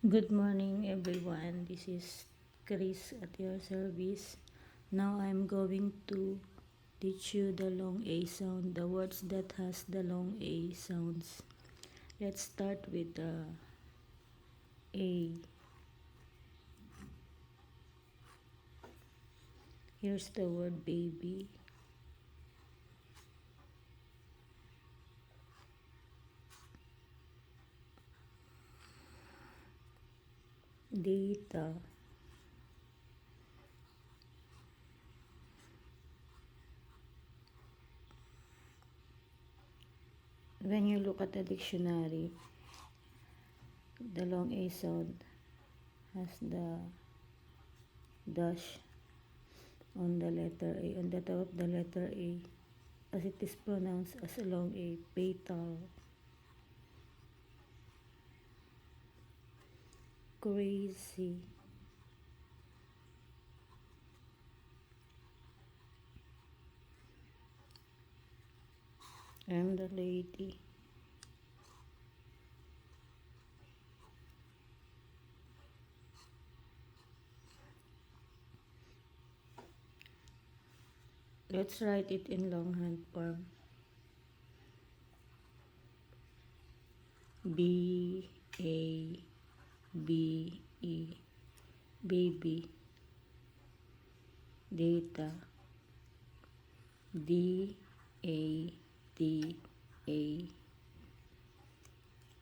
Good morning, everyone. This is Chris at your service. Now I'm going to teach you the long A sound, the words that has the long A sounds. Let's start with the A. Here's the word baby. Data. When you look at the dictionary, the long A sound has the dash on the letter A, on the top of the letter A, as it is pronounced as a long A, petal. Crazy. I'm the lady. Let's write it in longhand form. B A B E, baby. Data. D A D A,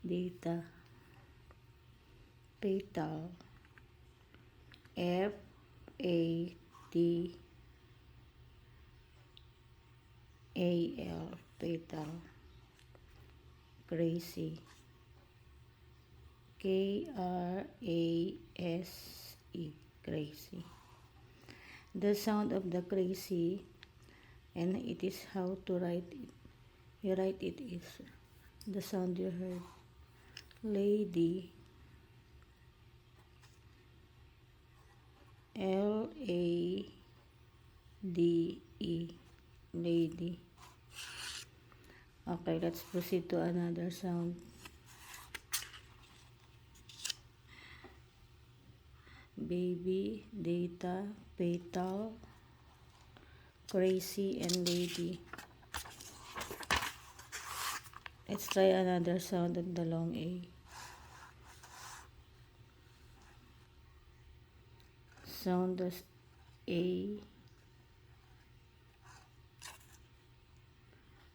data. Petal. F A T A L, petal. Crazy. Krase, crazy. The sound of the crazy, and it is how to write it. You write it is the sound you heard. Lady. Lade, lady. Okay, let's proceed to another sound. Baby, data, petal, crazy, and lady. Let's try another sound of the long A. Sound as A,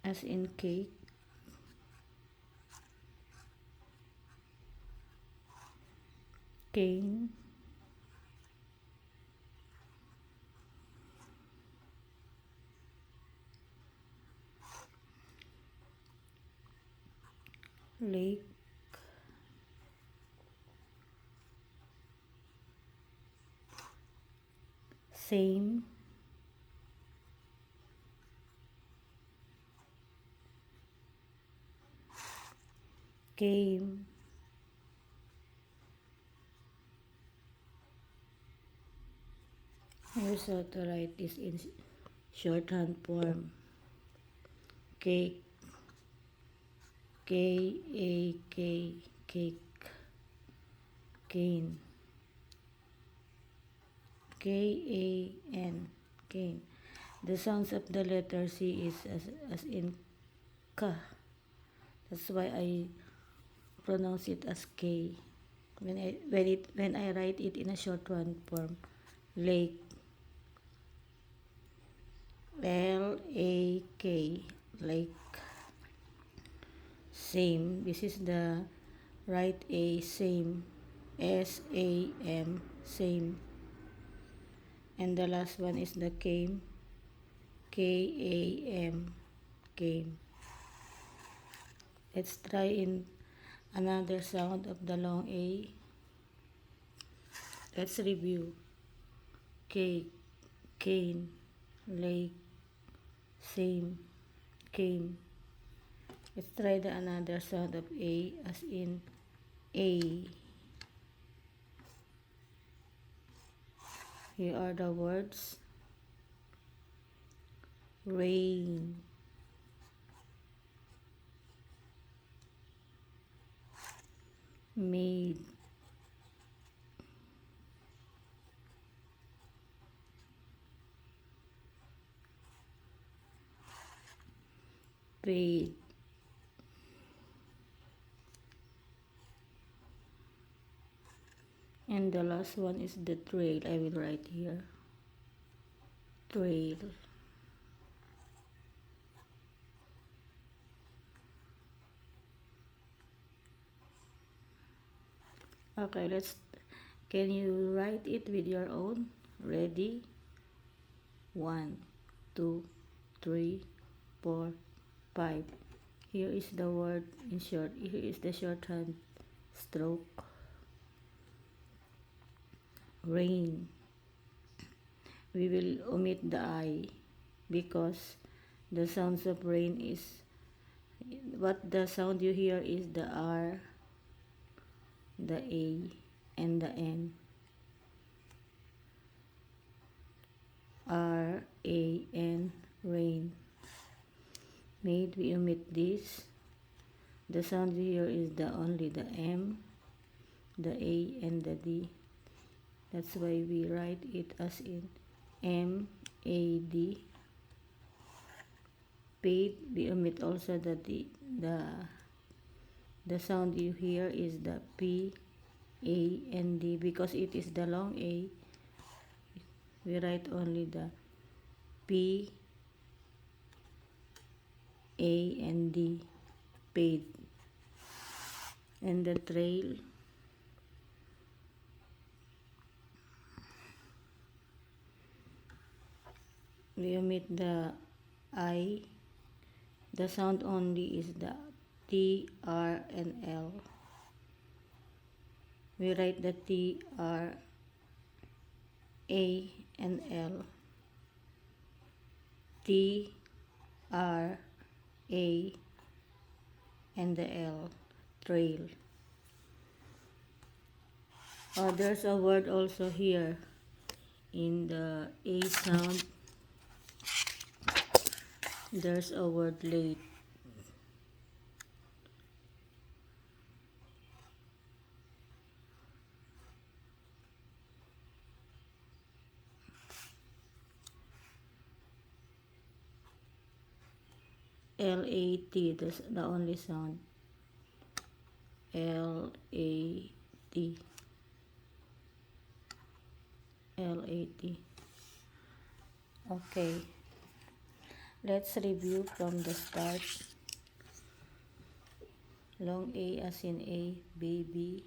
as in cake. Cane. Lake. Same. Came. Here's how to write this in shorthand form. Cake. K-A-K, cake. Cane. K-A-N, cane. The sounds of the letter C is as in K. That's why I pronounce it as K. When I write it in a shorthand form, lake. L-A-K, lake. Same. This is the right A, same. S-A-M, same. And the last one is the came. K-A-M, came. Let's try in another sound of the long A. Let's review. Cake, cane, lake, same, came. Let's try the another sound of A as in A. Here are the words. Rain. Made. paid. And the last one is the trail. I will write here. Trail. Okay, can you write it with your own? Ready? 1, 2, 3, 4, 5. Here is the word in short. Here is the shorthand stroke. Rain. We will omit the I because the sounds of rain is, what the sound you hear is the R, the A, and the N. R, A, N, rain. Made, we omit this. The sound you hear is only the M, the A, and the D. That's why we write it as in M-A-D. Paid, we omit also the D. The sound you hear is the P, A, and D. Because it is the long A, we write only the P, A, and D. Paid. And the trail, we omit the I. The sound only is the T, R, and L. We write the T, R, A, and L. T, R, A, and the L. Trail. There's a word also here in the A sound. There's a word late. L-A-T, that's the only sound. L-A-T. L-A-T. Okay. Let's review from the start. Long A as in A, baby,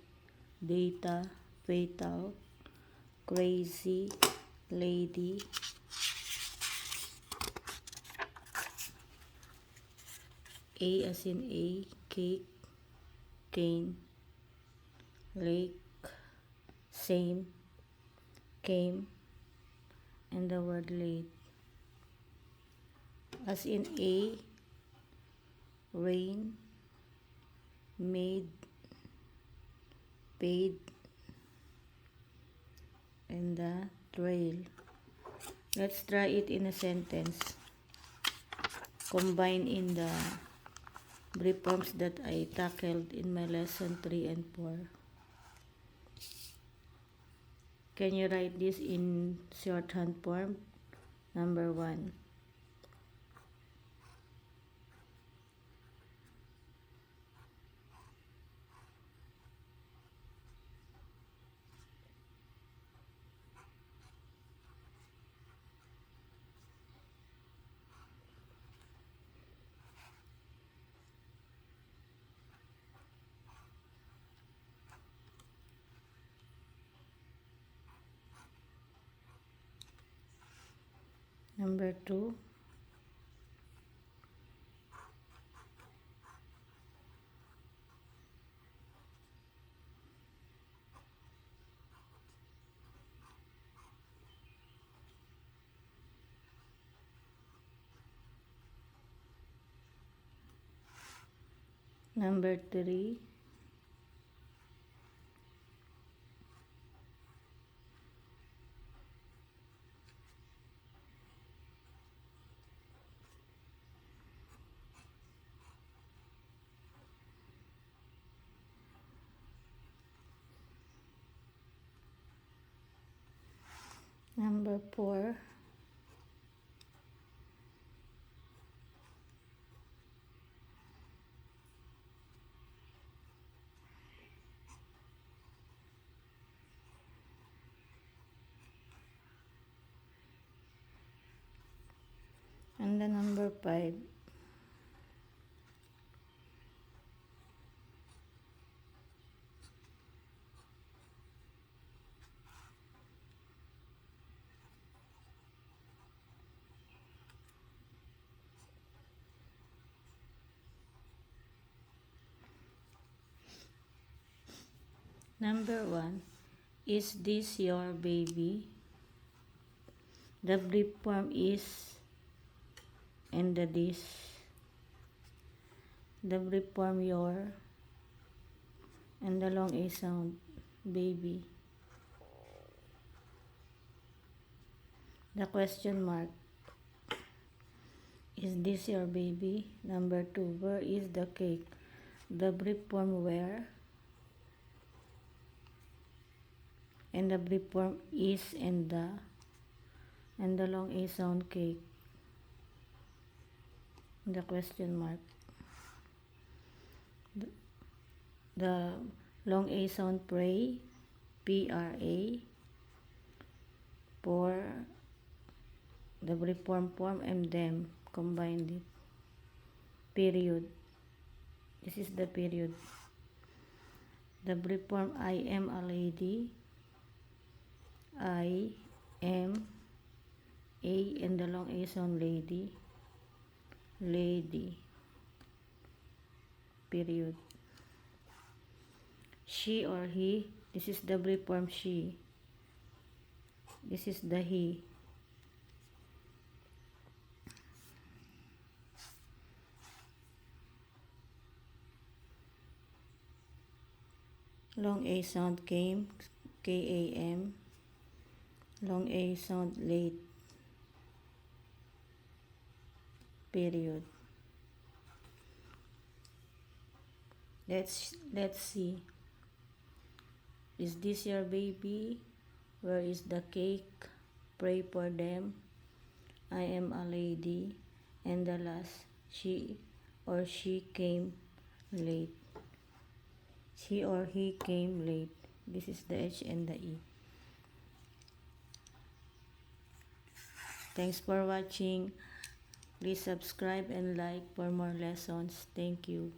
data, fatal, crazy, lady, A as in A, cake, cane, lake, same, came, and the word late. As in A, rain, made, paid, and the trail. Let's try it in a sentence. Combine in the brief forms that I tackled in my lesson 3 and 4. Can you write this in shorthand form? Number 1. Number 2. Number 3. Number 4. Number 5. Number 1. Is this your baby? The brief form is and the this. The brief form your and the long A sound baby. The question mark. Is this your baby? Number 2. Where is the cake? The brief form where and the brief form is and the long A sound cake. The question mark. The long A sound pray, P-R-A, for the brief form and them, combined it. Period. This is the period. The brief form I am a lady, I am a and the long A sound lady, lady, period. She or he, this is the brief form she, this is the he. Long A sound came, K-A-M. Long A sound late, period. Let's see. Is this your baby? Where is the cake? Pray for them. I am a lady. And the last, she or she came late. She or he came late. This is the H and the E. Thanks for watching. Please subscribe and like for more lessons. Thank you.